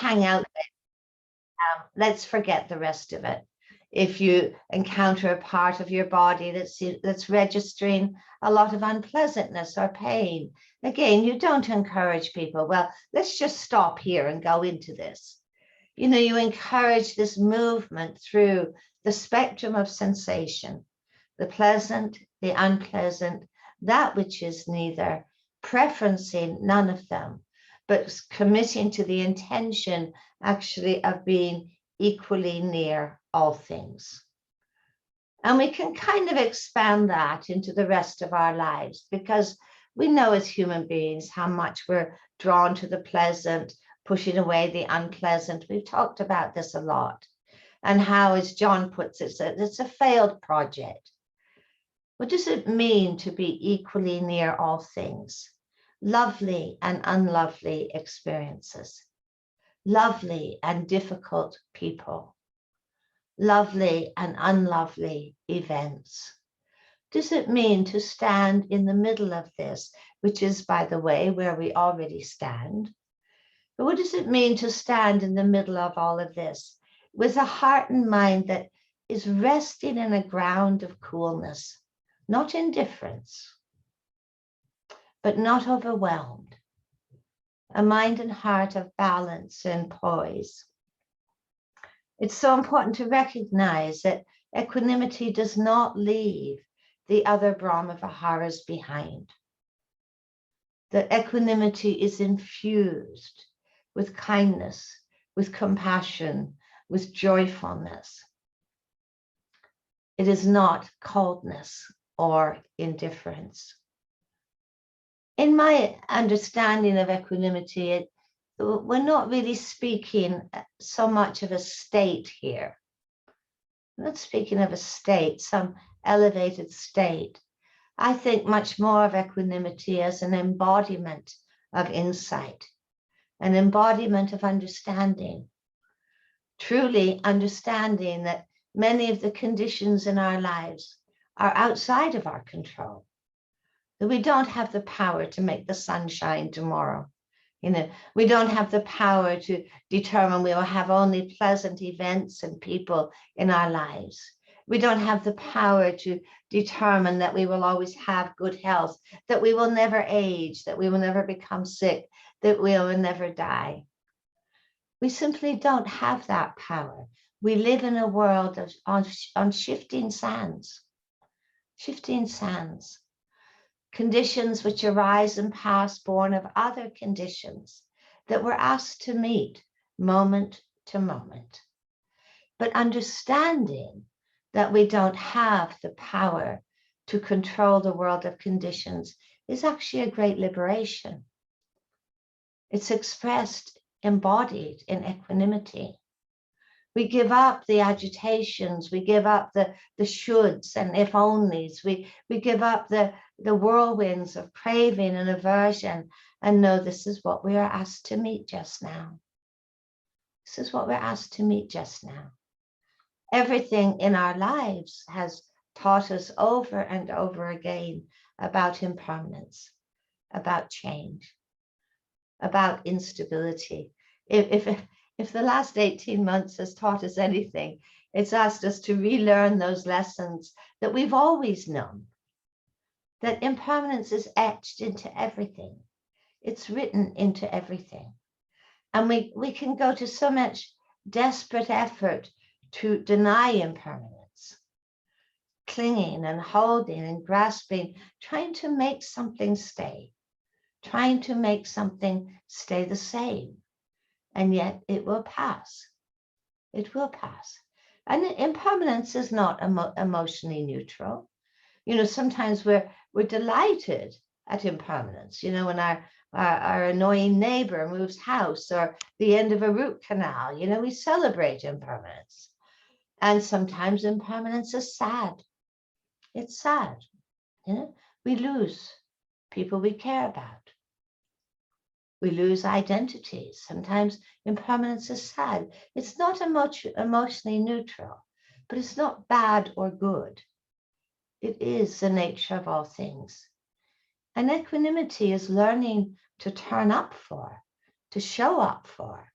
hang out there, let's forget the rest of it. If you encounter a part of your body that's registering a lot of unpleasantness or pain, again, you don't encourage people, well, let's just stop here and go into this. You know, you encourage this movement through the spectrum of sensation, the pleasant, the unpleasant, that which is neither, preferencing none of them, but committing to the intention actually of being equally near all things. And we can kind of expand that into the rest of our lives, because we know as human beings how much we're drawn to the pleasant, pushing away the unpleasant. We've talked about this a lot. And how, as John puts it, it's a failed project. What does it mean to be equally near all things? Lovely and unlovely experiences, lovely and difficult people, lovely and unlovely events. Does it mean to stand in the middle of this, which is, by the way, where we already stand? But what does it mean to stand in the middle of all of this with a heart and mind that is resting in a ground of coolness, not indifference, but not overwhelmed, a mind and heart of balance and poise? It's so important to recognize that equanimity does not leave the other Brahma Viharas behind. That equanimity is infused with kindness, with compassion, with joyfulness. It is not coldness or indifference. In my understanding of equanimity, we're not really speaking so much of a state here. I'm not speaking of a state, some elevated state. I think much more of equanimity as an embodiment of insight, an embodiment of understanding, truly understanding that many of the conditions in our lives are outside of our control, that we don't have the power to make the sun shine tomorrow. You know, we don't have the power to determine we will have only pleasant events and people in our lives. We don't have the power to determine that we will always have good health, that we will never age, that we will never become sick, that we will never die. We simply don't have that power. We live in a world on shifting sands, conditions which arise and pass born of other conditions that we're asked to meet moment to moment. But understanding that we don't have the power to control the world of conditions is actually a great liberation. It's expressed, embodied in equanimity. We give up the agitations, we give up the shoulds and if onlys, we give up the whirlwinds of craving and aversion and know this is what we are asked to meet just now. This is what we're asked to meet just now. Everything in our lives has taught us over and over again about impermanence, about change, about instability. If the last 18 months has taught us anything, it's asked us to relearn those lessons that we've always known, that impermanence is etched into everything. It's written into everything. And we can go to so much desperate effort to deny impermanence, clinging and holding and grasping, trying to make something stay, trying to make something stay the same. And yet it will pass. It will pass. And impermanence is not emotionally neutral. You know, sometimes we're delighted at impermanence. You know, when our annoying neighbor moves house or the end of a root canal, you know, we celebrate impermanence. And sometimes impermanence is sad. It's sad. You know, we lose people we care about. We lose identities. Sometimes impermanence is sad. It's not emotionally neutral, but it's not bad or good. It is the nature of all things. And equanimity is learning to turn up for, to show up for,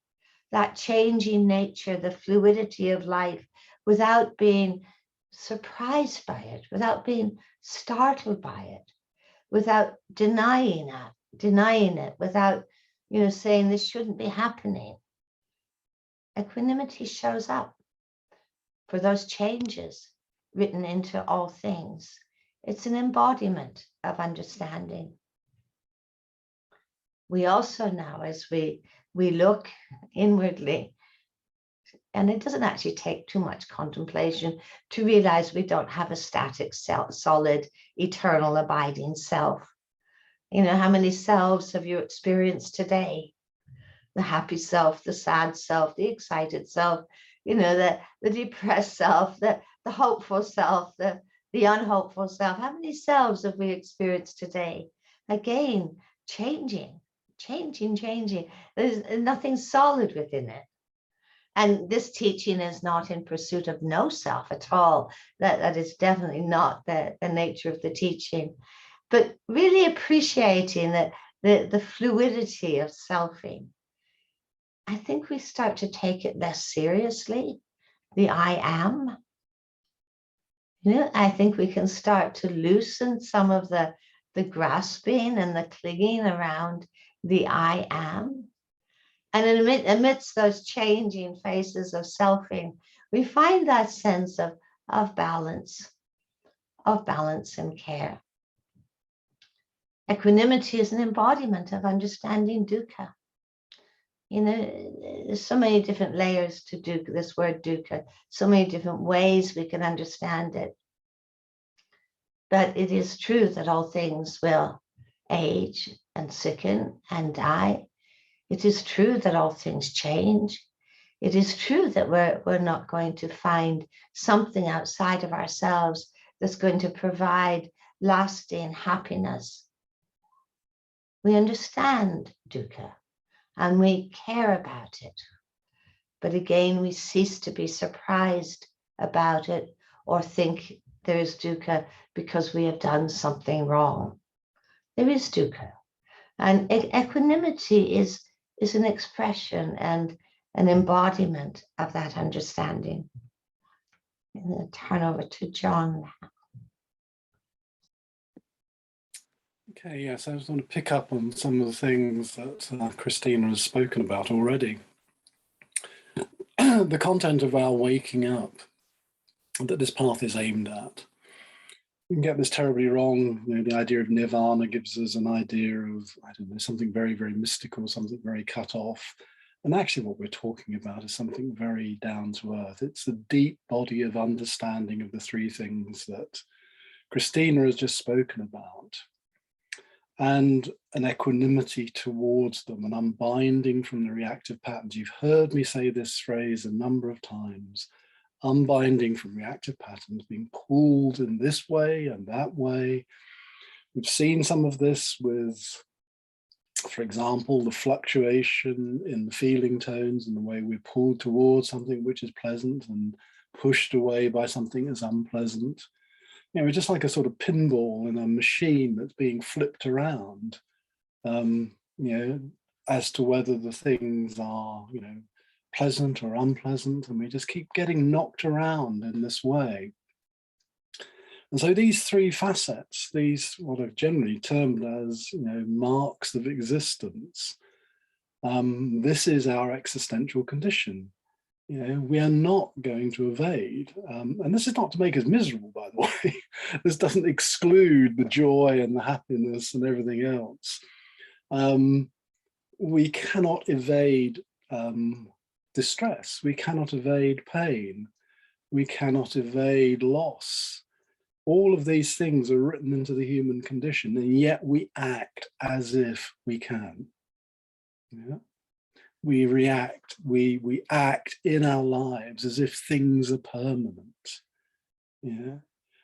that changing nature, the fluidity of life, without being surprised by it, without being startled by it, without denying it, without, saying this shouldn't be happening. Equanimity shows up for those changes written into all things. It's an embodiment of understanding. We also now, as we look inwardly, and it doesn't actually take too much contemplation to realize we don't have a static, solid, eternal, abiding self. How many selves have you experienced today? The happy self, the sad self, the excited self, the depressed self, the hopeful self, the unhopeful self. How many selves have we experienced today? Again, changing. There's nothing solid within it. And this teaching is not in pursuit of no self at all. That is definitely not the nature of the teaching. But really appreciating the fluidity of selfing. I think we start to take it less seriously, the I am. I think we can start to loosen some of the grasping and the clinging around the I am. And amidst those changing phases of selfing, we find that sense of balance and care. Equanimity is an embodiment of understanding dukkha. There's so many different layers to dukkha, this word dukkha, so many different ways we can understand it. But it is true that all things will age and sicken and die. It is true that all things change. It is true that we're not going to find something outside of ourselves that's going to provide lasting happiness. We understand dukkha and we care about it. But again, we cease to be surprised about it or think there is dukkha because we have done something wrong. There is dukkha. And equanimity is an expression and an embodiment of that understanding. I'm going to turn over to John now. Okay, yes, I just want to pick up on some of the things that Christina has spoken about already. The content of our waking up that this path is aimed at. We can get this terribly wrong. The idea of nirvana gives us an idea of, I don't know, something very, very mystical, something very cut off. And actually what we're talking about is something very down to earth. It's the deep body of understanding of the three things that Christina has just spoken about. And an equanimity towards them, an unbinding from the reactive patterns. You've heard me say this phrase a number of times. Unbinding from reactive patterns, being pulled in this way and that way. We've seen some of this with, for example, the fluctuation in the feeling tones and the way we're pulled towards something which is pleasant and pushed away by something that's unpleasant. We're just like a sort of pinball in a machine that's being flipped around, as to whether the things are, pleasant or unpleasant, and we just keep getting knocked around in this way. And so these three facets, these what are generally termed as marks of existence, this is our existential condition. We are not going to evade, and this is not to make us miserable, by the way. This doesn't exclude the joy and the happiness and everything else. We cannot evade distress. We cannot evade pain. We cannot evade loss. All of these things are written into the human condition, and yet we act as if we can. We react, we act in our lives as if things are permanent.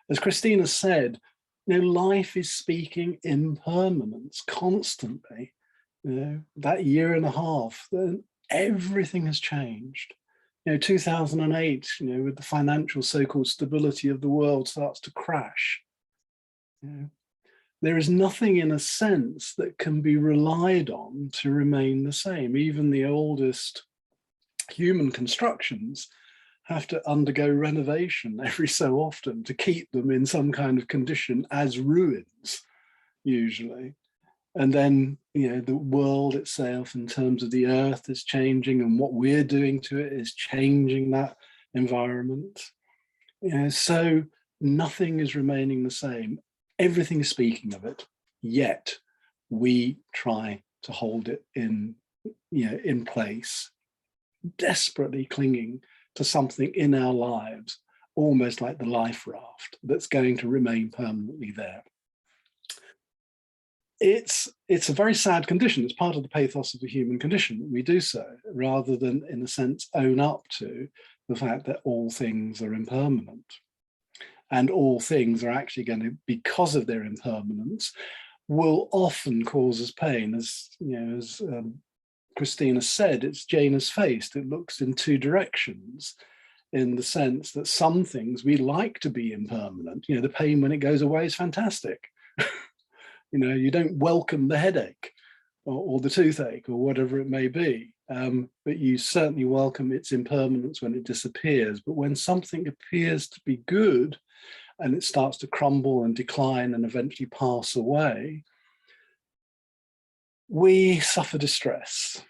As Christina said, life is speaking impermanence constantly. That year and a half, then everything has changed. 2008, with the financial so-called stability of the world starts to crash. There is nothing in a sense that can be relied on to remain the same. Even the oldest human constructions have to undergo renovation every so often to keep them in some kind of condition as ruins, usually. And then, the world itself in terms of the earth is changing, and what we're doing to it is changing that environment. So nothing is remaining the same. Everything is speaking of it, yet we try to hold it in place, desperately clinging to something in our lives, almost like the life raft that's going to remain permanently there. It's a very sad condition. It's part of the pathos of the human condition that we do so, rather than, in a sense, own up to the fact that all things are impermanent. And all things are actually going to, because of their impermanence, will often cause us pain. As Christina said, it's Janus faced. It looks in two directions, in the sense that some things we like to be impermanent. The pain when it goes away is fantastic. You don't welcome the headache or the toothache or whatever it may be, but you certainly welcome its impermanence when it disappears. But when something appears to be good and it starts to crumble and decline and eventually pass away, we suffer distress.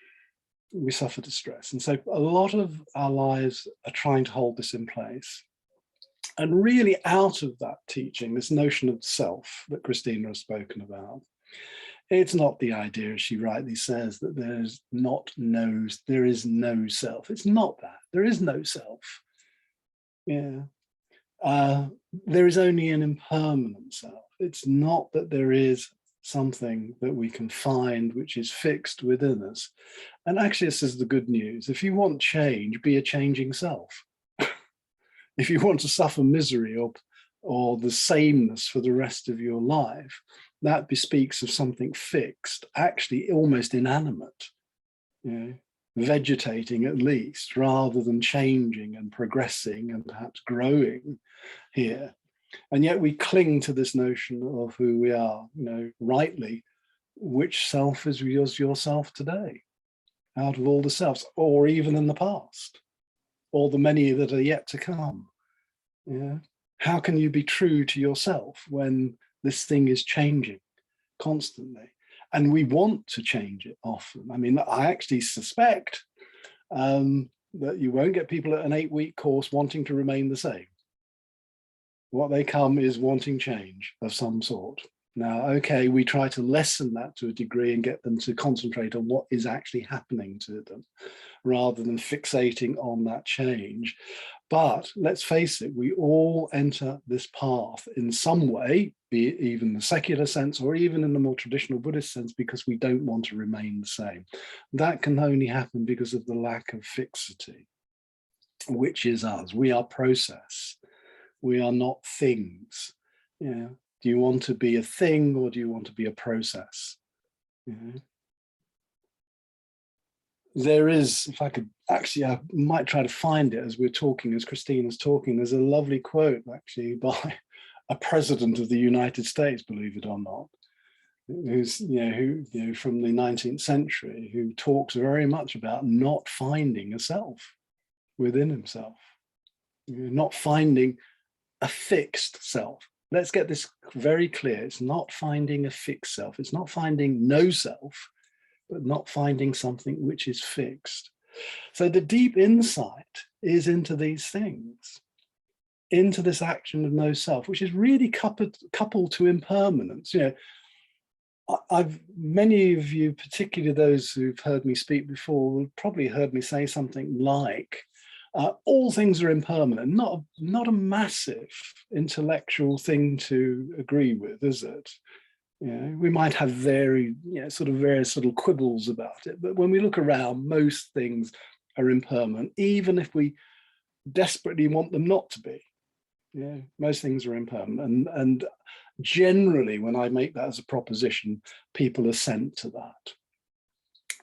We suffer distress. And so a lot of our lives are trying to hold this in place. And really out of that teaching, this notion of self that Christina has spoken about, it's not the idea, as she rightly says, that there is no self. It's not that. There is no self. There is only an impermanent self. It's not that there is something that we can find which is fixed within us. And actually, this is the good news. If you want change, be a changing self. If you want to suffer misery or the sameness for the rest of your life, that bespeaks of something fixed, actually almost inanimate, vegetating at least, rather than changing and progressing and perhaps growing here. And yet we cling to this notion of who we are, rightly. Which self is yourself today, out of all the selves, or even in the past? Or the many that are yet to come. How can you be true to yourself when this thing is changing constantly? And we want to change it often. I mean, I actually suspect that you won't get people at an 8-week course wanting to remain the same. What they come is wanting change of some sort. Now, okay, we try to lessen that to a degree and get them to concentrate on what is actually happening to them, rather than fixating on that change. But let's face it, we all enter this path in some way, be it even the secular sense or even in the more traditional Buddhist sense, because we don't want to remain the same. That can only happen because of the lack of fixity, which is us. We are process. We are not things. Do you want to be a thing or do you want to be a process? There is, if I could, actually, I might try to find it as we're talking, as Christina's talking. There's a lovely quote actually by a president of the United States, believe it or not, who's, who from the 19th century, who talks very much about not finding a self within himself, not finding a fixed self. Let's get this very clear. It's not finding a fixed self. It's not finding no self, but not finding something which is fixed. So the deep insight is into these things, into this action of no self, which is really coupled to impermanence. Many of you, particularly those who've heard me speak before, will probably heard me say something like, all things are impermanent. Not a massive intellectual thing to agree with, is it? We might have various little quibbles about it, but when we look around, most things are impermanent, even if we desperately want them not to be. Most things are impermanent, and generally, when I make that as a proposition, people assent to that.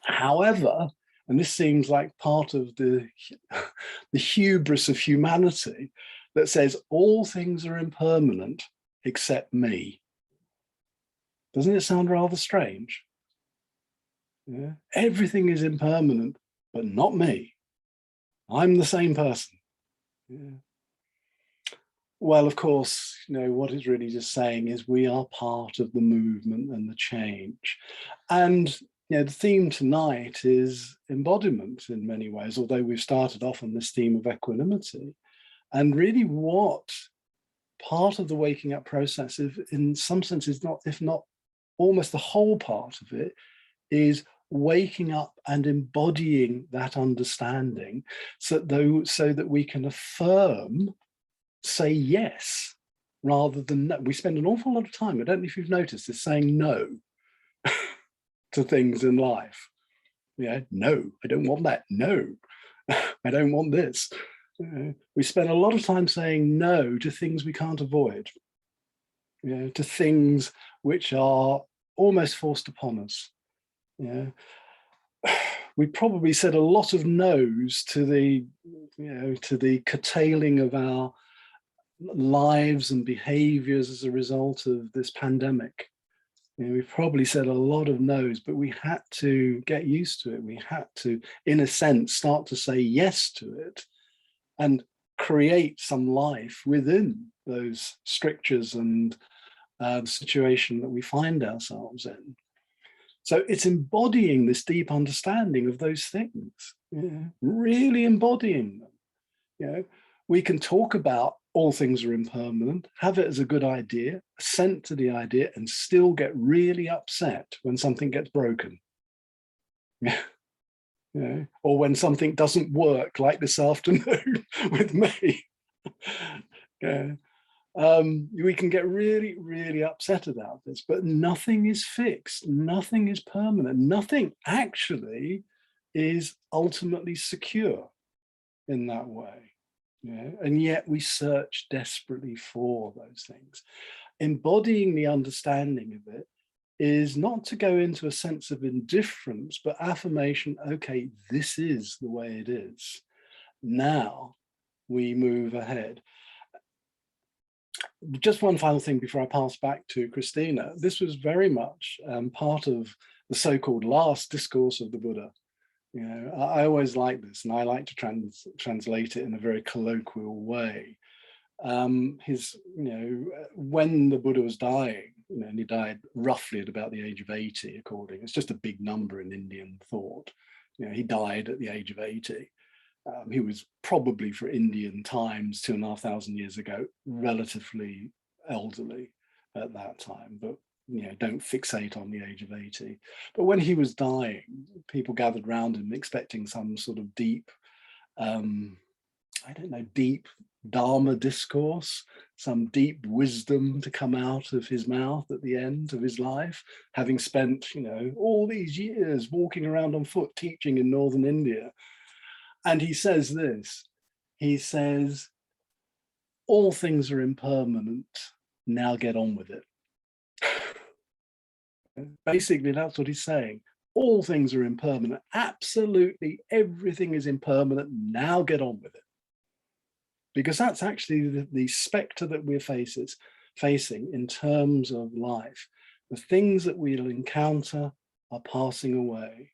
However, and this seems like part of the hubris of humanity that says all things are impermanent except me. Doesn't it sound rather strange? Everything is impermanent, but not me. I'm the same person. Yeah. Well, of course, what it's really just saying is we are part of the movement and the change. And the theme tonight is embodiment in many ways, although we've started off on this theme of equanimity. And really what part of the waking up process, in some sense, is not, if not almost the whole part of it, is waking up and embodying that understanding so that we can affirm, say yes, rather than no. We spend an awful lot of time, I don't know if you've noticed this, saying no to things in life. No, I don't want that. No, I don't want this. We spend a lot of time saying no to things we can't avoid, to things which are almost forced upon us. We probably said a lot of no's to the curtailing of our lives and behaviors as a result of this pandemic. We've probably said a lot of no's, but we had to get used to it. We had to, in a sense, start to say yes to it and create some life within those strictures and the situation that we find ourselves in. So it's embodying this deep understanding of those things, really embodying them. We can talk about all things are impermanent, have it as a good idea, assent to the idea, and still get really upset when something gets broken. Or when something doesn't work, like this afternoon with me. We can get really, really upset about this, but nothing is fixed, nothing is permanent, nothing actually is ultimately secure in that way. And yet we search desperately for those things. Embodying the understanding of it is not to go into a sense of indifference, but affirmation, okay, this is the way it is. Now we move ahead. Just one final thing before I pass back to Christina. This was very much part of the so-called last discourse of the Buddha. I always like this, and I like to translate it in a very colloquial way. When the Buddha was dying, and he died roughly at about the age of 80, according, it's just a big number in Indian thought. He died at the age of 80. He was probably, for Indian times, 2,500 years ago, relatively elderly at that time, but don't fixate on the age of 80. But when he was dying, people gathered around him expecting some sort of deep, deep Dharma discourse, some deep wisdom to come out of his mouth at the end of his life, having spent, all these years walking around on foot teaching in northern India. And he says this, he says, all things are impermanent, now get on with it. Basically, that's what he's saying. All things are impermanent. Absolutely everything is impermanent. Now get on with it. Because that's actually the spectre that we're facing in terms of life. The things that we'll encounter are passing away.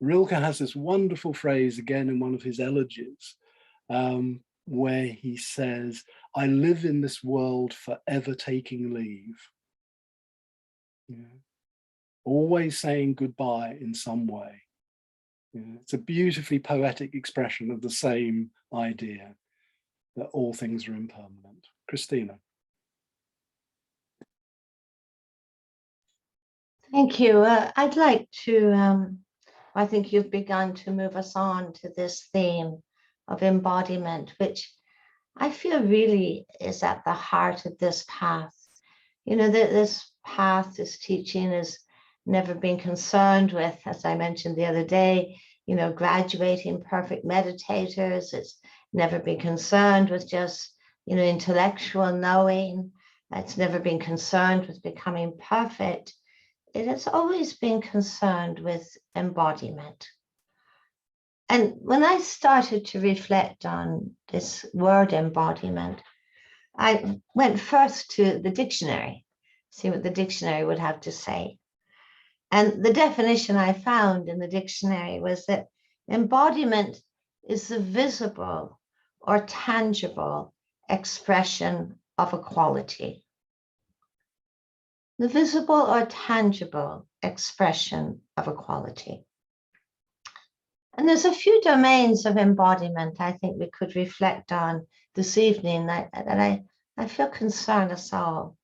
Rilke has this wonderful phrase again in one of his elegies, where he says, I live in this world forever taking leave. Always saying goodbye in some way. It's a beautifully poetic expression of the same idea, that all things are impermanent. Christina. Thank you. I'd like to, I think you've begun to move us on to this theme of embodiment, which I feel really is at the heart of this path. This path, this teaching has never been concerned with, as I mentioned the other day, graduating perfect meditators. It's never been concerned with just, intellectual knowing. It's never been concerned with becoming perfect. It has always been concerned with embodiment. And when I started to reflect on this word embodiment, I went first to the dictionary, see what the dictionary would have to say. And the definition I found in the dictionary was that embodiment is the visible or tangible expression of a quality. The visible or tangible expression of a quality. And there's a few domains of embodiment I think we could reflect on this evening that I feel concern us all.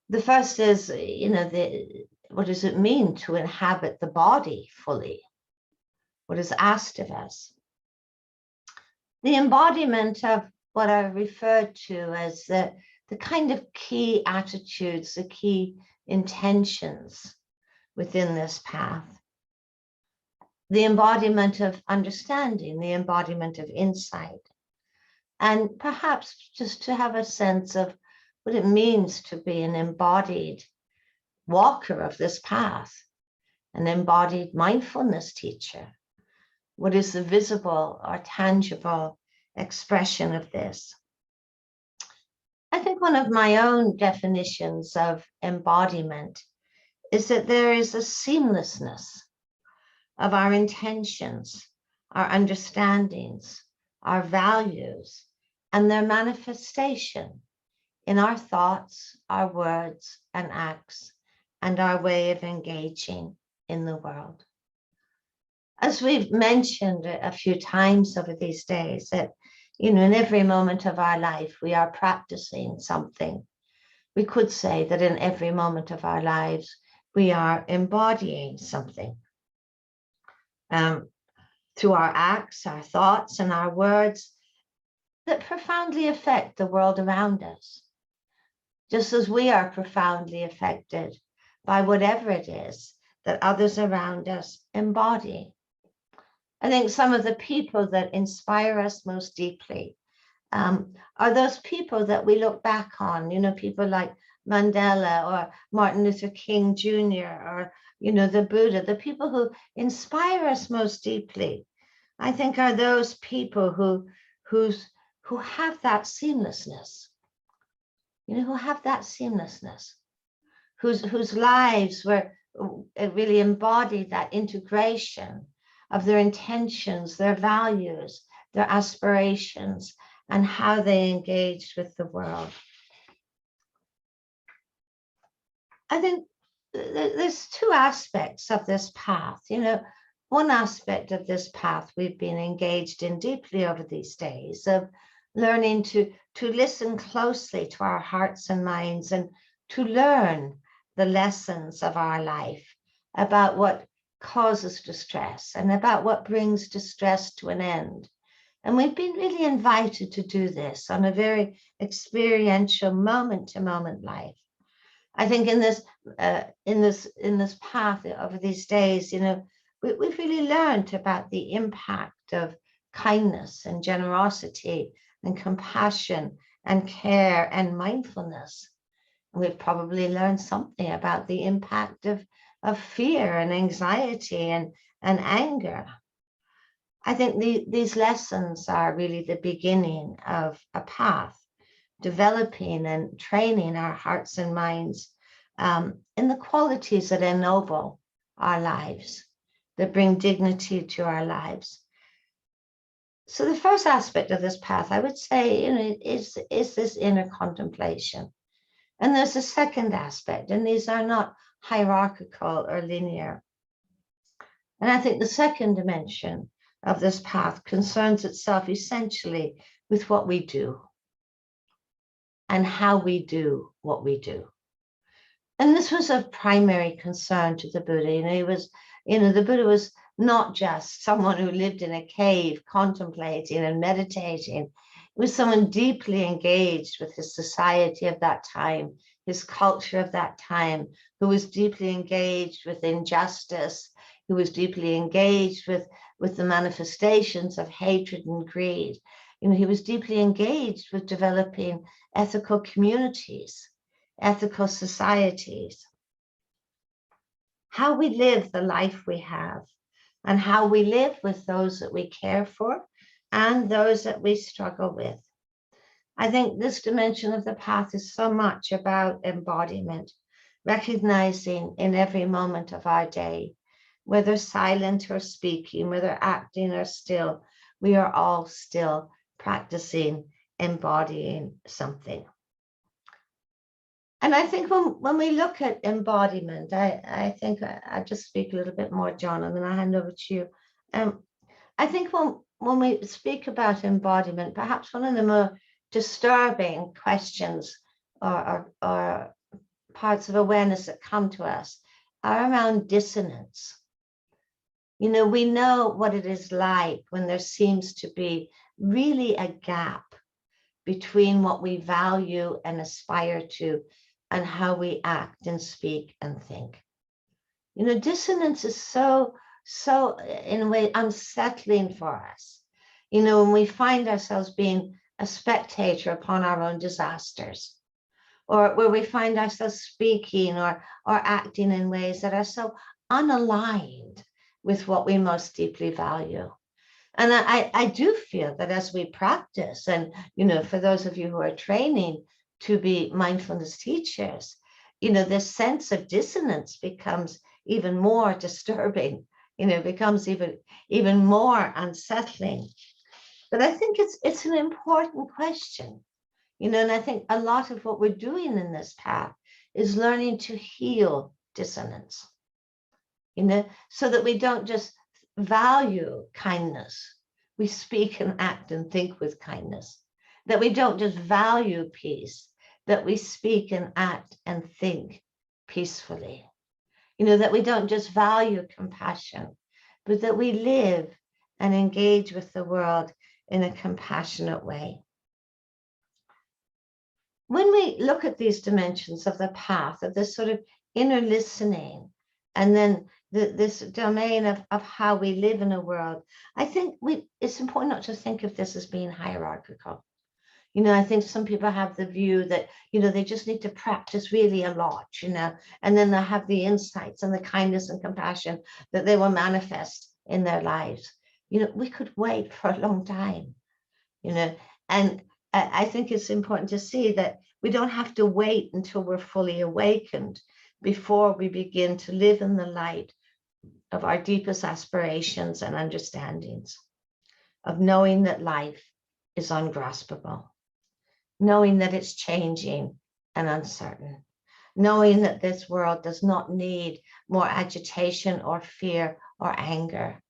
The first is, what does it mean to inhabit the body fully? What is asked of us? The embodiment of what I referred to as the kind of key attitudes, the key intentions within this path. The embodiment of understanding, the embodiment of insight, and perhaps just to have a sense of what it means to be an embodied walker of this path, an embodied mindfulness teacher. What is the visible or tangible expression of this? I think one of my own definitions of embodiment is that there is a seamlessness of our intentions, our understandings, our values, and their manifestation in our thoughts, our words and acts, and our way of engaging in the world. As we've mentioned a few times over these days, that in every moment of our life, we are practicing something. We could say that in every moment of our lives, we are embodying something. Through our acts, our thoughts, and our words that profoundly affect the world around us. Just as we are profoundly affected by whatever it is that others around us embody. I think some of the people that inspire us most deeply are those people that we look back on, people like Mandela or Martin Luther King Jr. or, the Buddha, the people who inspire us most deeply, I think are those people who have that seamlessness, who have that seamlessness, whose lives were really embodied that integration of their intentions, their values, their aspirations, and how they engaged with the world. I think there's two aspects of this path. One aspect of this path we've been engaged in deeply over these days of learning to listen closely to our hearts and minds and to learn the lessons of our life about what causes distress and about what brings distress to an end. And we've been really invited to do this on a very experiential moment-to-moment life. I think in this path over these days, we've really learned about the impact of kindness and generosity and compassion and care and mindfulness. We've probably learned something about the impact of fear and anxiety and anger. I think these lessons are really the beginning of a path, developing and training our hearts and minds in the qualities that ennoble our lives, that bring dignity to our lives. So the first aspect of this path, I would say, is this inner contemplation. And there's a second aspect, and these are not hierarchical or linear. And I think the second dimension of this path concerns itself essentially with what we do and how we do what we do. And this was of primary concern to the Buddha. The Buddha was not just someone who lived in a cave contemplating and meditating. It was someone deeply engaged with his society of that time, his culture of that time, who was deeply engaged with injustice, who was deeply engaged with the manifestations of hatred and greed. He was deeply engaged with developing ethical communities, ethical societies. How we live the life we have, and how we live with those that we care for and those that we struggle with. I think this dimension of the path is so much about embodiment, recognizing in every moment of our day, whether silent or speaking, whether acting or still, we are all still practicing embodying something. And I think when we look at embodiment, I think I just speak a little bit more, John, and then I hand over to you. I think when we speak about embodiment, perhaps one of the more disturbing questions or parts of awareness that come to us are around dissonance. You know, we know what it is like when there seems to be really a gap between what we value and aspire to and how we act and speak and think. You know, dissonance is so in a way unsettling for us. You know, when we find ourselves being a spectator upon our own disasters, or where we find ourselves speaking or acting in ways that are so unaligned with what we most deeply value. And I do feel that as we practice, and, you know, for those of you who are training to be mindfulness teachers, you know, this sense of dissonance becomes even more disturbing, you know, becomes even more unsettling. But I think it's an important question, you know, and I think a lot of what we're doing in this path is learning to heal dissonance, you know, so that we don't just value kindness. We speak and act and think with kindness. That we don't just value peace, that we speak and act and think peacefully. You know, that we don't just value compassion, but that we live and engage with the world in a compassionate way. When we look at these dimensions of the path, of this sort of inner listening, and then this domain of how we live in a world, I think it's important not to think of this as being hierarchical. You know, I think some people have the view that, you know, they just need to practice really a lot, you know, and then they'll have the insights and the kindness and compassion that they will manifest in their lives. You know, we could wait for a long time, you know, and I think it's important to see that we don't have to wait until we're fully awakened before we begin to live in the light of our deepest aspirations and understandings, of knowing that life is ungraspable, knowing that it's changing and uncertain, knowing that this world does not need more agitation or fear or anger,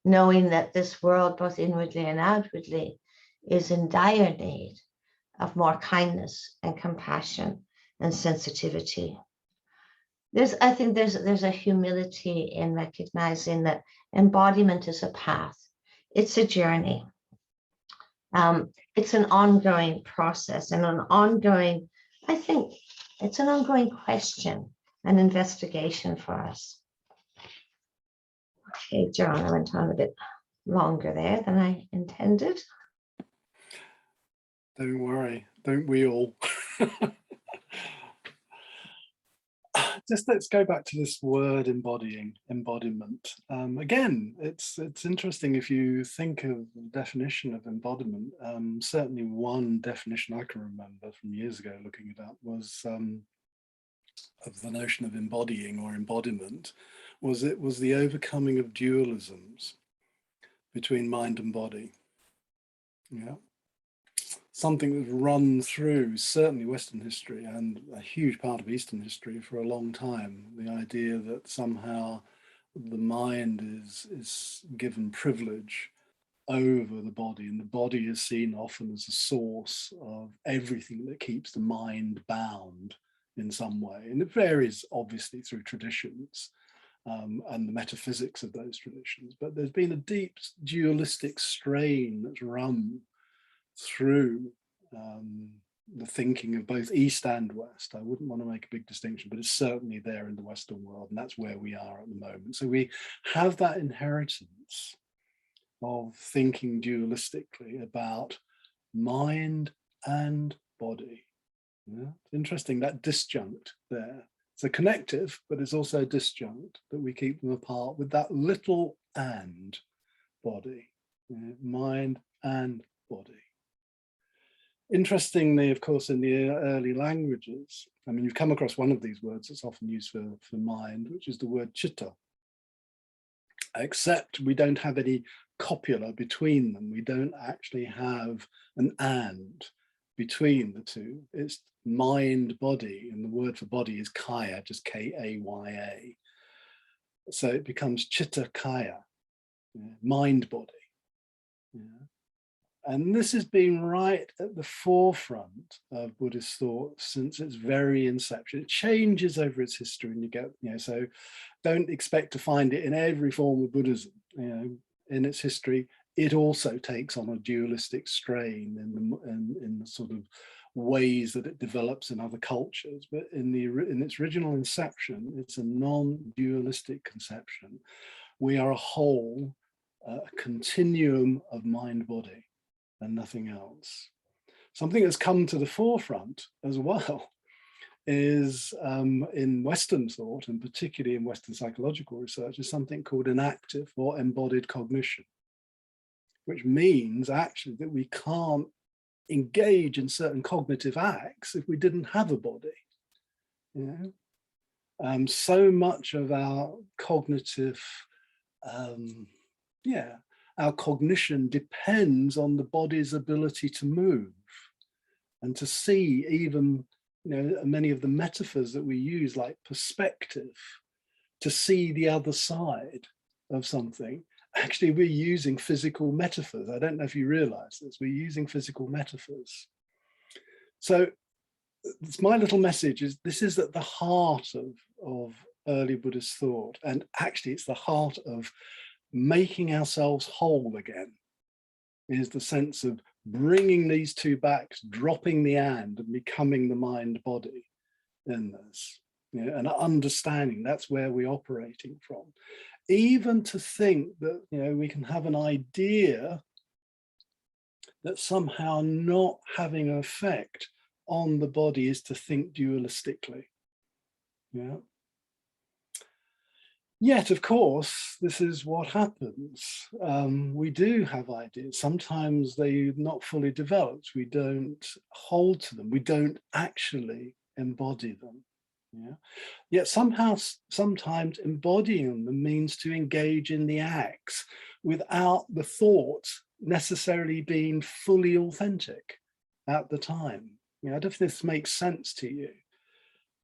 knowing that this world, both inwardly and outwardly, is in dire need of more kindness and compassion and sensitivity. I think there's a humility in recognizing that embodiment is a path. It's a journey. It's an ongoing process and I think it's an ongoing question and investigation for us. Okay, John, I went on a bit longer there than I intended. Don't worry, don't we all? Just let's go back to this word embodiment. Again, it's interesting if you think of the definition of embodiment. Certainly one definition I can remember from years ago looking it up was of the notion of embodying or embodiment, was it was the overcoming of dualisms between mind and body. Yeah. Something that's run through certainly Western history and a huge part of Eastern history for a long time. The idea that somehow the mind is given privilege over the body, and the body is seen often as a source of everything that keeps the mind bound in some way. And it varies obviously through traditions and the metaphysics of those traditions. But there's been a deep dualistic strain that's run through the thinking of both East and West. I wouldn't want to make a big distinction, but it's certainly there in the Western world, and that's where we are at the moment. So we have that inheritance of thinking dualistically about mind and body. Yeah? It's interesting, that disjunct there. It's a connective, but it's also a disjunct, that we keep them apart with that little and body, mind and body. Interestingly, of course, in the early languages, I mean, you've come across one of these words that's often used for mind, which is the word chitta. Except we don't have any copula between them. We don't actually have an and between the two. It's mind body, and the word for body is kaya, just K-A-Y-A. So it becomes chitta kaya, mind body. Yeah. And this has been right at the forefront of Buddhist thought since its very inception. It changes over its history, and you get, so don't expect to find it in every form of Buddhism. In its history, it also takes on a dualistic strain in the sort of ways that it develops in other cultures. But in its original inception, it's a non-dualistic conception. We are a whole, a continuum of mind-body and nothing else. Something that's come to the forefront as well is in Western thought, and particularly in Western psychological research, is something called inactive or embodied cognition, which means actually that we can't engage in certain cognitive acts if we didn't have a body. So much of our cognitive, our cognition depends on the body's ability to move and to see. Even many of the metaphors that we use, like perspective, to see the other side of something. Actually, we're using physical metaphors. I don't know if you realize this, we're using physical metaphors. So it's my little message is this is at the heart of early Buddhist thought. And actually it's the heart of making ourselves whole again, is the sense of bringing these two back, dropping the and becoming the mind body in this, and understanding that's where we're operating from. Even to think that, we can have an idea that somehow not having an effect on the body is to think dualistically. Yet, of course, this is what happens. We do have ideas. Sometimes they're not fully developed. We don't hold to them. We don't actually embody them. Yet somehow, sometimes embodying them means to engage in the acts without the thought necessarily being fully authentic at the time. I don't know if this makes sense to you,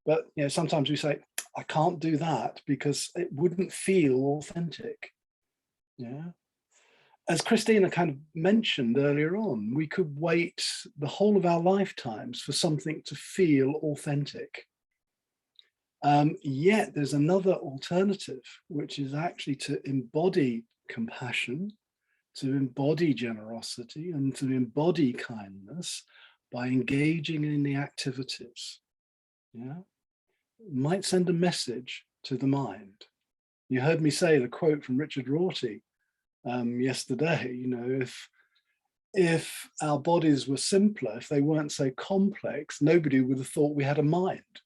but sometimes we say, I can't do that because it wouldn't feel authentic. As Christina kind of mentioned earlier on, we could wait the whole of our lifetimes for something to feel authentic. Yet there's another alternative, which is actually to embody compassion, to embody generosity, and to embody kindness by engaging in the activities. It might send a message to the mind. You heard me say the quote from Richard Rorty yesterday, if our bodies were simpler, if they weren't so complex, nobody would have thought we had a mind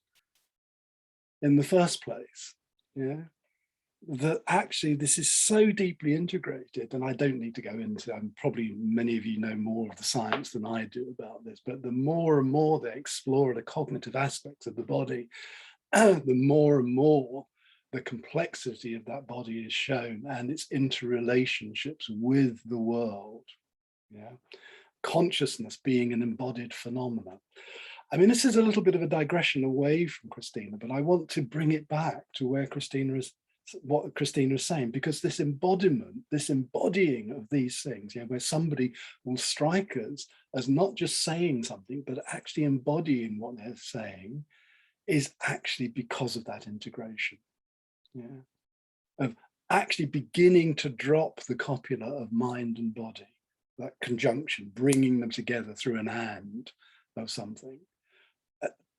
in the first place. That actually this is so deeply integrated, and I don't need to go into, probably many of you know more of the science than I do about this, but the more and more they explore the cognitive aspects of the body, the more and more the complexity of that body is shown and its interrelationships with the world. Consciousness being an embodied phenomenon. This is a little bit of a digression away from Christina, but I want to bring it back to what Christina is saying, because this embodiment, this embodying of these things, where somebody will strike us as not just saying something, but actually embodying what they're saying, is actually because of that integration, of actually beginning to drop the copula of mind and body, that conjunction, bringing them together through an and of something.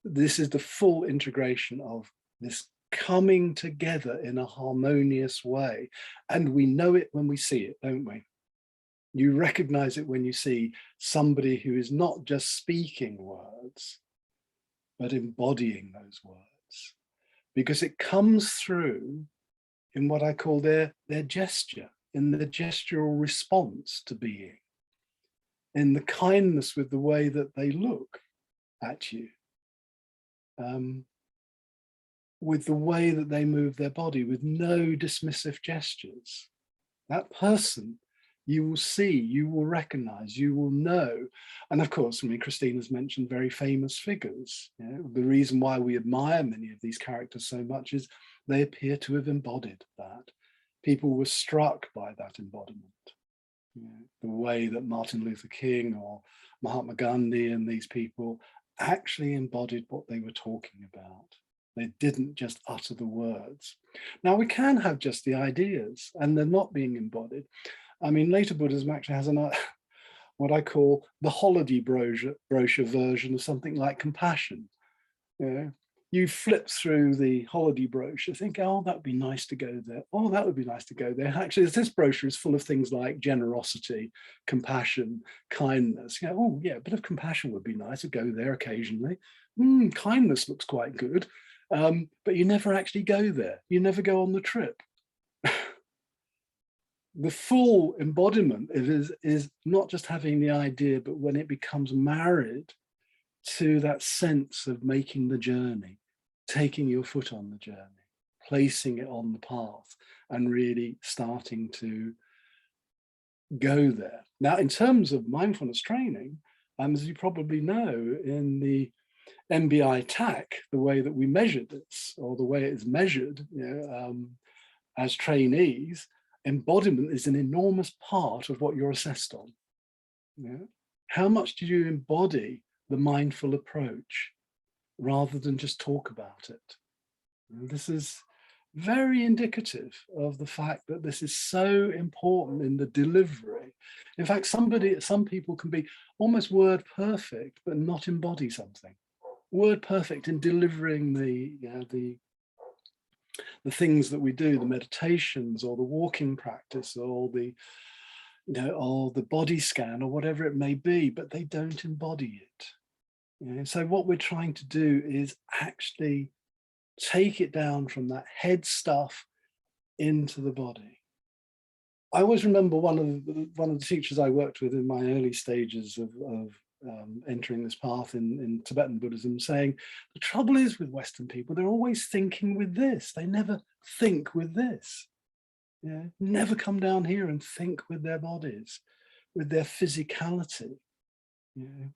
This is the full integration of this coming together in a harmonious way. And we know it when we see it, don't we? You recognize it when you see somebody who is not just speaking words, but embodying those words, because it comes through in what I call their gesture, in the gestural response to being, in the kindness with the way that they look at you, with the way that they move their body, with no dismissive gestures. That person You will see, you will recognize, you will know. And of course, I mean, Christina's mentioned very famous figures. You know, the reason why we admire many of these characters so much is they appear to have embodied that. People were struck by that embodiment. You know, the way that Martin Luther King or Mahatma Gandhi and these people actually embodied what they were talking about. They didn't just utter the words. Now, we can have just the ideas and they're not being embodied. I mean, later Buddhism actually has what I call the holiday brochure version of something like compassion. You know, you flip through the holiday brochure, think, oh, that would be nice to go there. Oh, that would be nice to go there. Actually, this brochure is full of things like generosity, compassion, kindness. You know, oh, yeah, a bit of compassion would be nice to go there occasionally. Kindness looks quite good. But you never actually go there. You never go on the trip. The full embodiment is not just having the idea, but when it becomes married to that sense of making the journey, taking your foot on the journey, placing it on the path, and really starting to go there. Now, in terms of mindfulness training, as you probably know, in the MBI TAC, the way that we measure this, or the way it is measured, you know, as trainees, embodiment is an enormous part of what you're assessed on. You know? How much do you embody the mindful approach rather than just talk about it? And this is very indicative of the fact that this is so important in the delivery. In fact, some people can be almost word perfect, but not embody something. Word perfect in delivering the things that we do, the meditations or the walking practice or the, you know, or the body scan or whatever it may be, but they don't embody it. You know, so what we're trying to do is actually take it down from that head stuff into the body. I always remember one of the teachers I worked with in my early stages of entering this path in Tibetan Buddhism saying, the trouble is with Western people, they're always thinking with this. They never think with this. Yeah, never come down here and think with their bodies, with their physicality. Yeah.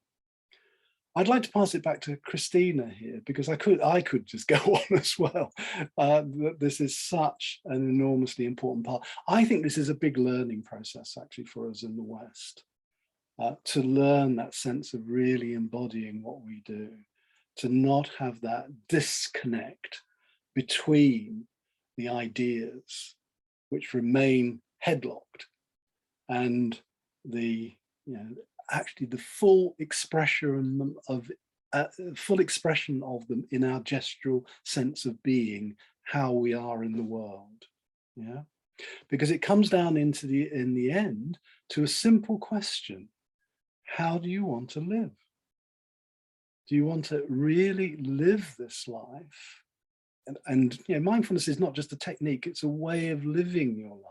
I'd like to pass it back to Christina here, because I could just go on as well. This is such an enormously important part. I think this is a big learning process actually for us in the West, to learn that sense of really embodying what we do, to not have that disconnect between the ideas which remain headlocked and the, you know, actually the full expression of them in our gestural sense of being, how we are in the world. Yeah, because it comes down in the end to a simple question: how do you want to live? Do you want to really live this life? And you know, mindfulness is not just a technique; it's a way of living your life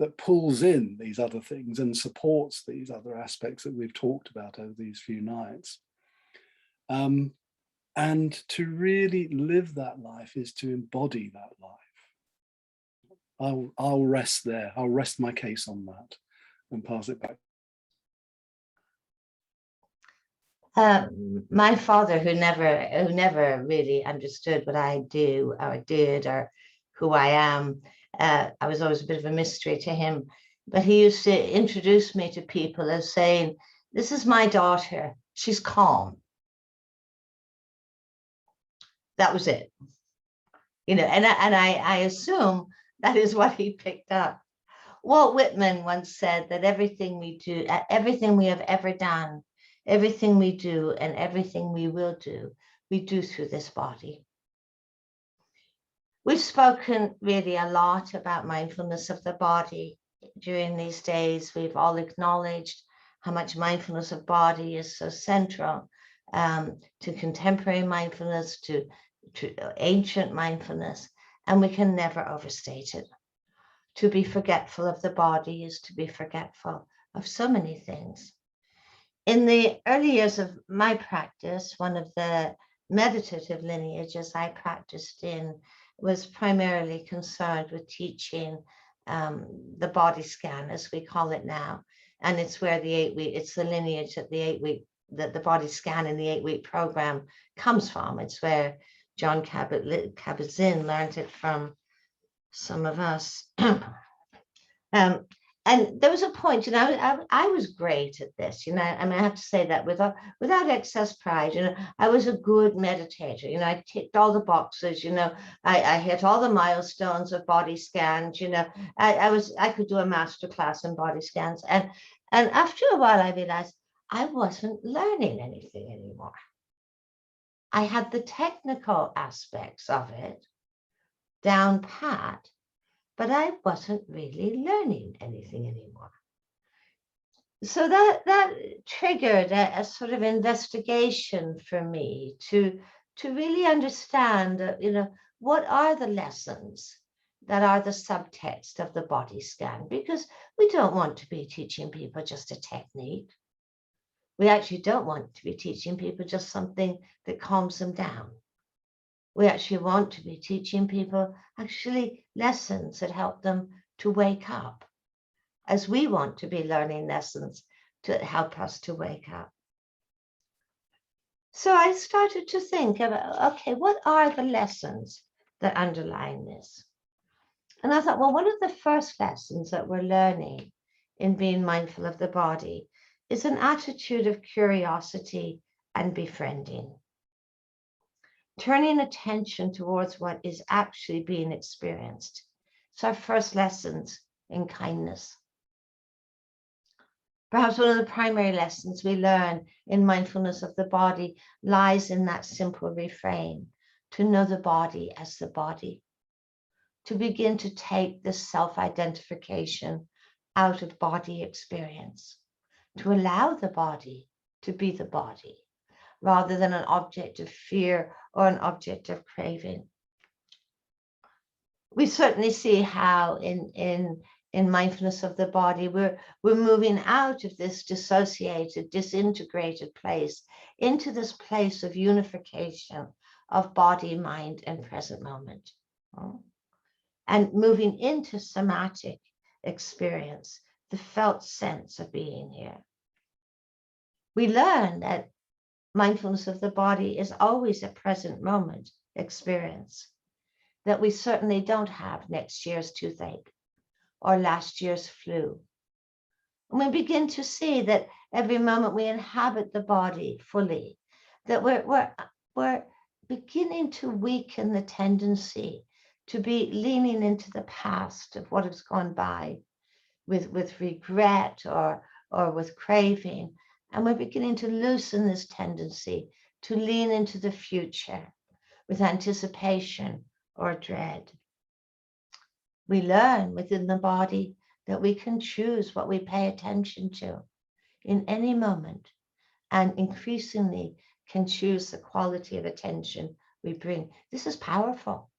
that pulls in these other things and supports these other aspects that we've talked about over these few nights. And to really live that life is to embody that life. I'll rest there. I'll rest my case on that and pass it back. My father, who never really understood what I do or did or who I am, I was always a bit of a mystery to him, but he used to introduce me to people as saying, "This is my daughter, she's calm." That was it, you know, and I assume that is what he picked up. Walt Whitman once said that everything we do, everything we have ever done, everything we do, and everything we will do, we do through this body. We've spoken really a lot about mindfulness of the body during these days. We've all acknowledged how much mindfulness of body is so central to contemporary mindfulness, to ancient mindfulness, and we can never overstate it. To be forgetful of the body is to be forgetful of so many things. In the early years of my practice, one of the meditative lineages I practiced in was primarily concerned with teaching the body scan, as we call it now. And it's where the 8-week, it's the lineage that the 8-week, that the body scan in the 8-week program comes from. It's where John Kabat-Zinn learned it from some of us. And there was a point, I was great at this, I mean, I have to say that without excess pride, I was a good meditator, I ticked all the boxes, I hit all the milestones of body scans, I could do a master class in body scans. And after a while, I realized I wasn't learning anything anymore. I had the technical aspects of it down pat, but I wasn't really learning anything anymore. So that triggered a sort of investigation for me to really understand, what are the lessons that are the subtext of the body scan? Because we don't want to be teaching people just a technique. We actually don't want to be teaching people just something that calms them down. We actually want to be teaching people actually lessons that help them to wake up, as we want to be learning lessons to help us to wake up. So I started to think about, okay, what are the lessons that underlie this? And I thought, well, one of the first lessons that we're learning in being mindful of the body is an attitude of curiosity and befriending. Turning attention towards what is actually being experienced. It's our first lessons in kindness. Perhaps one of the primary lessons we learn in mindfulness of the body lies in that simple refrain, to know the body as the body, to begin to take this self-identification out of body experience, to allow the body to be the body, rather than an object of fear or an object of craving. We certainly see how in mindfulness of the body, we're moving out of this dissociated, disintegrated place into this place of unification of body, mind, and present moment. And moving into somatic experience, the felt sense of being here. We learn that mindfulness of the body is always a present moment experience, that we certainly don't have next year's toothache or last year's flu. And we begin to see that every moment we inhabit the body fully, that we're beginning to weaken the tendency to be leaning into the past of what has gone by with regret or with craving. And we're beginning to loosen this tendency to lean into the future with anticipation or dread. We learn within the body that we can choose what we pay attention to in any moment, and increasingly can choose the quality of attention we bring. This is powerful.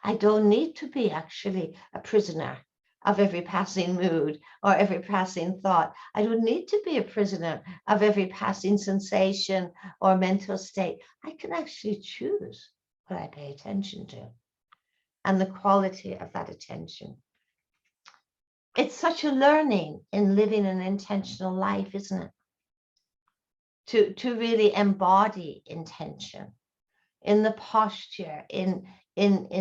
I don't need to be actually a prisoner of every passing mood or every passing thought. I don't need to be a prisoner of every passing sensation or mental state. I can actually choose what I pay attention to and the quality of that attention. It's such a learning in living an intentional life, isn't it? To really embody intention in the posture, in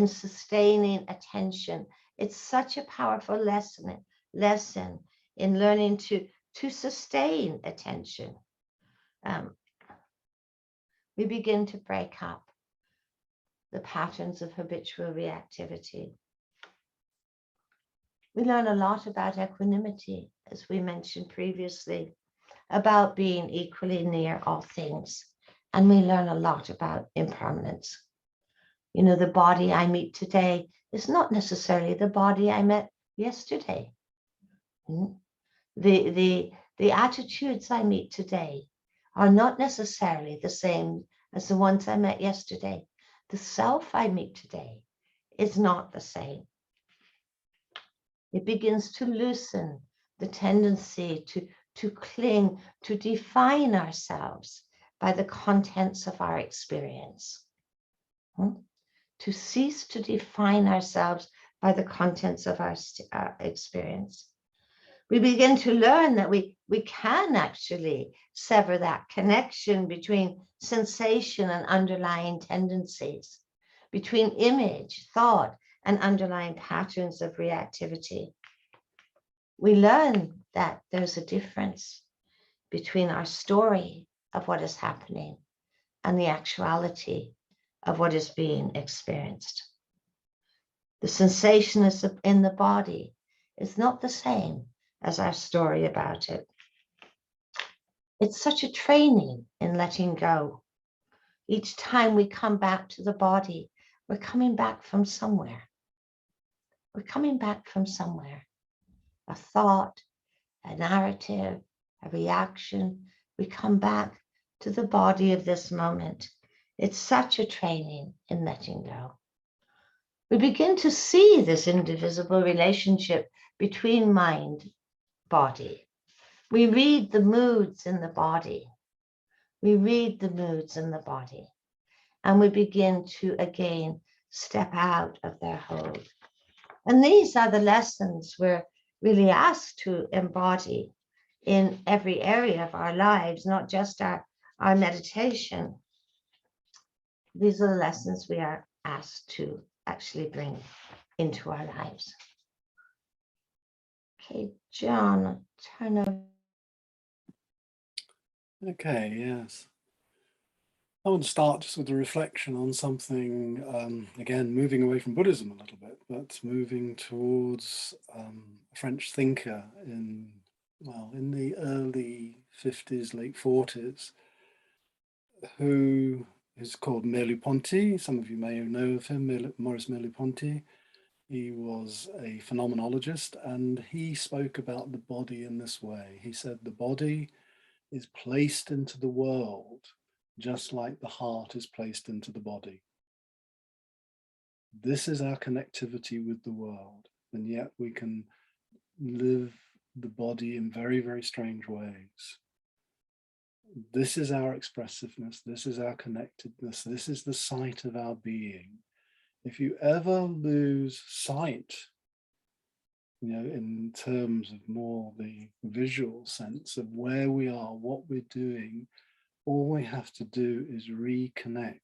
sustaining attention. It's such a powerful lesson in learning to sustain attention. We begin to break up the patterns of habitual reactivity. We learn a lot about equanimity, as we mentioned previously, about being equally near all things. And we learn a lot about impermanence. The body I meet today is not necessarily the body I met yesterday. The attitudes I meet today are not necessarily the same as the ones I met yesterday. The self I meet today is not the same. It begins to loosen the tendency to cling, to define ourselves by the contents of our experience. To cease to define ourselves by the contents of our experience. We begin to learn that we can actually sever that connection between sensation and underlying tendencies, between image, thought, and underlying patterns of reactivity. We learn that there's a difference between our story of what is happening and the actuality of what is being experienced. The sensation is in the body is not the same as our story about it. It's such a training in letting go. Each time we come back to the body, we're coming back from somewhere. We're coming back from somewhere. A thought, a narrative, a reaction. We come back to the body of this moment. It's such a training in letting go. We begin to see this indivisible relationship between mind, body. We read the moods in the body. We read the moods in the body. And we begin to again step out of their hold. And these are the lessons we're really asked to embody in every area of our lives, not just our meditation. These are the lessons we are asked to actually bring into our lives. Okay, John, turn over. Okay, yes. I want to start just with a reflection on something, again, moving away from Buddhism a little bit, but moving towards a French thinker in the early 50s, late 40s, who is called Merleau-Ponty. Some of you may know of him, Maurice Merleau-Ponty. He was a phenomenologist, and he spoke about the body in this way. He said the body is placed into the world just like the heart is placed into the body. This is our connectivity with the world, and yet we can live the body in very, very strange ways. This is our expressiveness. This is our connectedness. This is the sight of our being. If you ever lose sight, in terms of more the visual sense of where we are, what we're doing, all we have to do is reconnect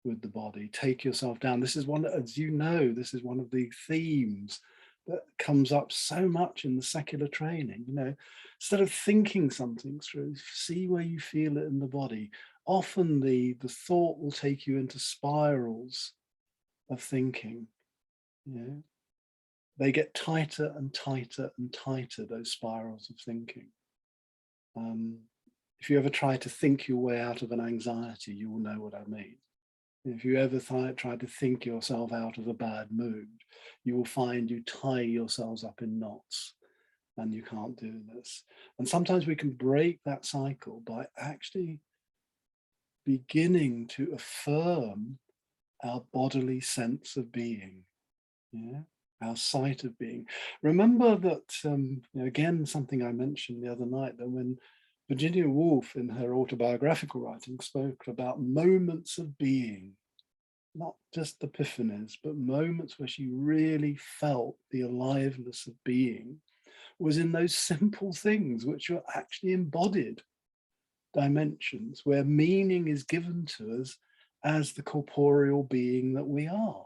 with the body. Take yourself down. This is one, as you know, this is one of the themes that comes up so much in the secular training. Instead of thinking something through, see where you feel it in the body. Often the thought will take you into spirals of thinking. They get tighter and tighter and tighter, those spirals of thinking. If you ever try to think your way out of an anxiety, you will know what I mean. If you ever try to think yourself out of a bad mood, you will find you tie yourselves up in knots and you can't do this. And sometimes we can break that cycle by actually beginning to affirm our bodily sense of being, our sight of being. Remember that, again, something I mentioned the other night, that when Virginia Woolf in her autobiographical writing spoke about moments of being, not just epiphanies, but moments where she really felt the aliveness of being, was in those simple things which are actually embodied dimensions, where meaning is given to us as the corporeal being that we are.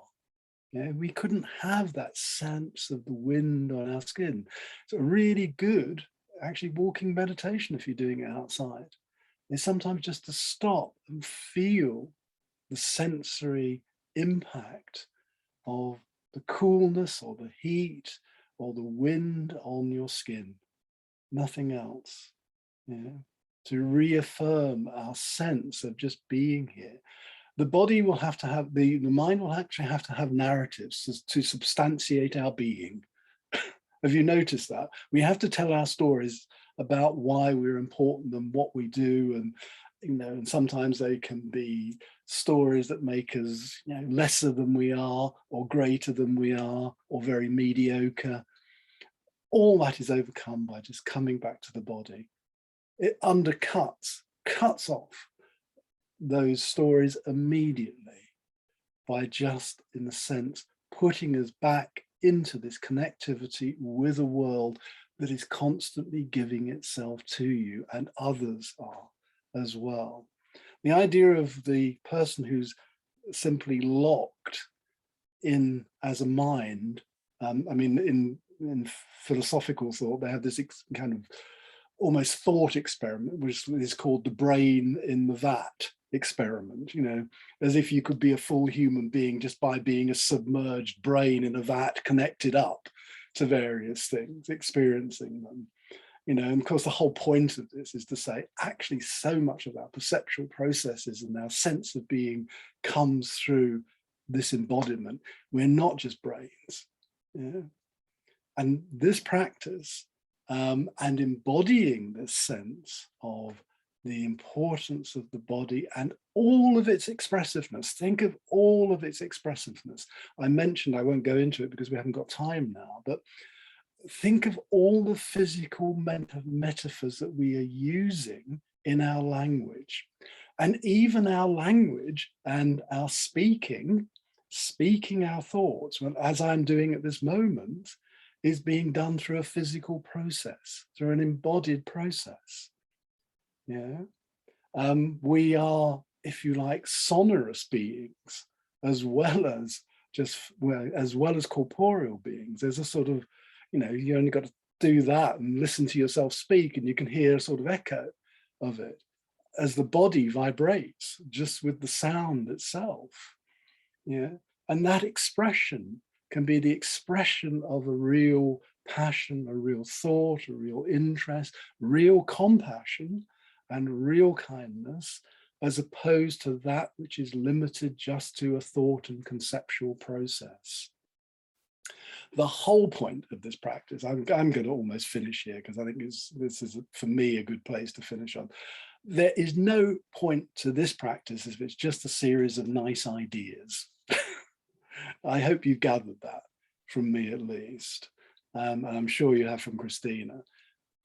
We couldn't have that sense of the wind on our skin. So really good, actually, walking meditation, if you're doing it outside, is sometimes just to stop and feel the sensory impact of the coolness or the heat or the wind on your skin. Nothing else. To reaffirm our sense of just being here. The body will have to have, the mind will actually have to have narratives to substantiate our being. Have you noticed that? We have to tell our stories about why we're important and what we do, and and sometimes they can be stories that make us lesser than we are, or greater than we are, or very mediocre. All that is overcome by just coming back to the body. It cuts off those stories immediately by just, in a sense, putting us back into this connectivity with a world that is constantly giving itself to you, and others are as well. The idea of the person who's simply locked in as a mind, I mean, in philosophical thought, they have this kind of almost thought experiment, which is called the brain in the vat experiment, you know, as if you could be a full human being just by being a submerged brain in a vat connected up to various things, experiencing them, you know. And of course, the whole point of this is to say, actually, so much of our perceptual processes and our sense of being comes through this embodiment. We're not just brains, you know? And this practice and embodying this sense of the importance of the body and all of its expressiveness. Think of all of its expressiveness. I mentioned, I won't go into it because we haven't got time now, but think of all the physical metaphors that we are using in our language. And even our language and our speaking our thoughts, as I'm doing at this moment, is being done through a physical process, through an embodied process. Yeah, we are, if you like, sonorous beings as well as corporeal beings. There's a sort of, you know, you only got to do that and listen to yourself speak, and you can hear a sort of echo of it as the body vibrates just with the sound itself. Yeah, and that expression can be the expression of a real passion, a real thought, a real interest, real compassion, and real kindness, as opposed to that which is limited just to a thought and conceptual process. The whole point of this practice, I'm going to almost finish here because I think this is, for me, a good place to finish on. There is no point to this practice if it's just a series of nice ideas. I hope you've gathered that from me at least, and I'm sure you have from Christina.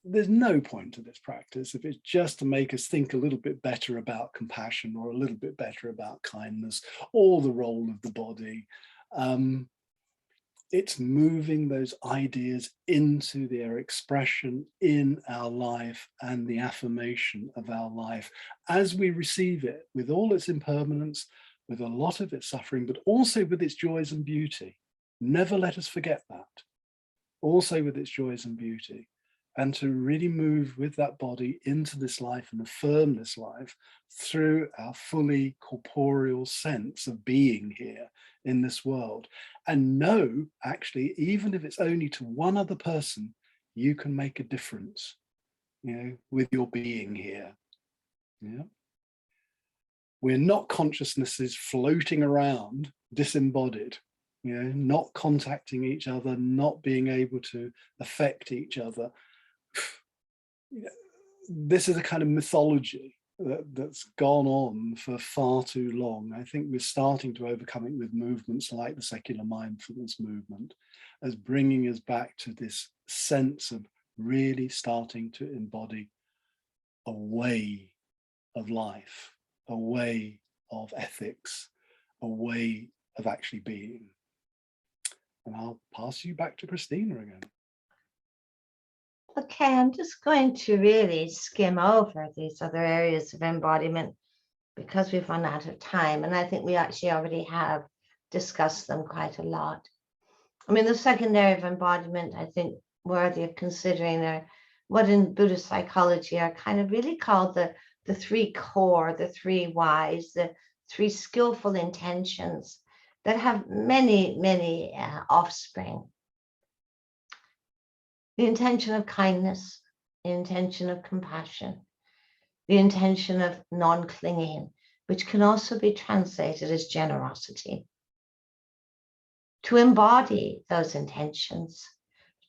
There's no point to this practice if it's just to make us think a little bit better about compassion or a little bit better about kindness or the role of the body. It's moving those ideas into their expression in our life and the affirmation of our life as we receive it with all its impermanence, with a lot of its suffering, but also with its joys and beauty. Never let us forget that. Also with its joys and beauty. And to really move with that body into this life and affirm this life through our fully corporeal sense of being here in this world. And know, actually, even if it's only to one other person, you can make a difference, you know, with your being here. Yeah. We're not consciousnesses floating around disembodied, you know, not contacting each other, not being able to affect each other. This is a kind of mythology that's gone on for far too long. I think we're starting to overcome it with movements like the secular mindfulness movement, as bringing us back to this sense of really starting to embody a way of life, a way of ethics, a way of actually being. And I'll pass you back to Christina again. Okay, I'm just going to really skim over these other areas of embodiment because we've run out of time. And I think we actually already have discussed them quite a lot. I mean, the second area of embodiment, I think, worthy of considering are what in Buddhist psychology are kind of really called the three core, the three whys, the three skillful intentions that have many, many offspring. The intention of kindness, the intention of compassion, the intention of non-clinging, which can also be translated as generosity. To embody those intentions,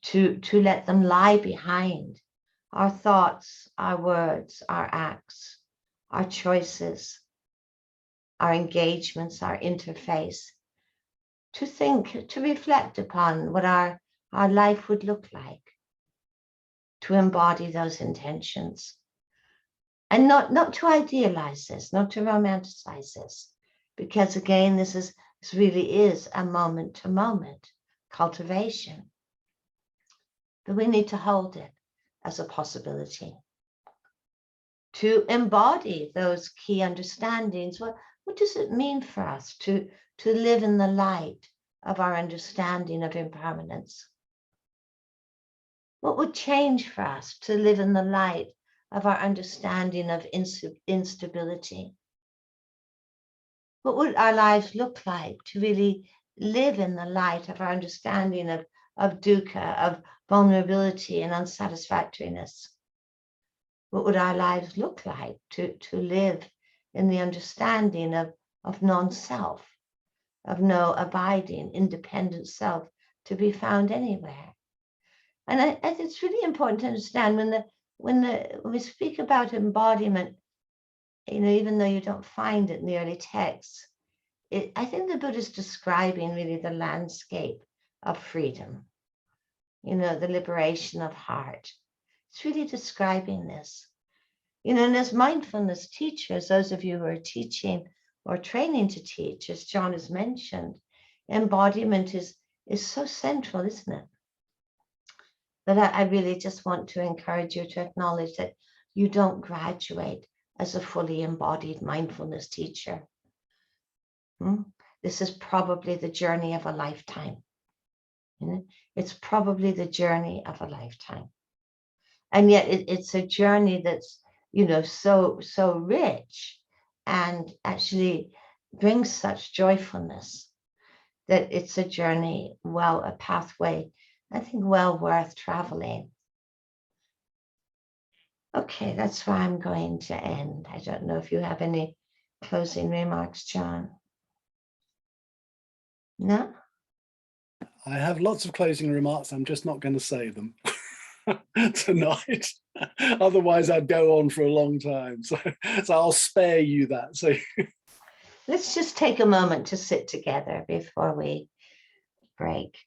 to let them lie behind our thoughts, our words, our acts, our choices, our engagements, our interface, to think, to reflect upon what our life would look like, to embody those intentions. And not to idealize this, not to romanticize this, because again, this is This really is a moment-to-moment cultivation. But we need to hold it as a possibility. To embody those key understandings, what does it mean for us to live in the light of our understanding of impermanence? What would change for us to live in the light of our understanding of instability? What would our lives look like to really live in the light of our understanding of dukkha, of vulnerability and unsatisfactoriness? What would our lives look like to live in the understanding of non-self, of no abiding, independent self to be found anywhere? And I think it's really important to understand when we speak about embodiment, even though you don't find it in the early texts, I think the Buddha is describing really the landscape of freedom, the liberation of heart. It's really describing this. And as mindfulness teachers, those of you who are teaching or training to teach, as John has mentioned, embodiment is so central, isn't it? But I really just want to encourage you to acknowledge that you don't graduate as a fully embodied mindfulness teacher. This is probably the journey of a lifetime. It's probably the journey of a lifetime. And yet it's a journey that's, so rich and actually brings such joyfulness that it's a journey, a pathway, I think, well worth traveling. Okay, that's where I'm going to end. I don't know if you have any closing remarks, John. No? I have lots of closing remarks. I'm just not going to say them tonight. Otherwise, I'd go on for a long time. So I'll spare you that. So let's just take a moment to sit together before we break.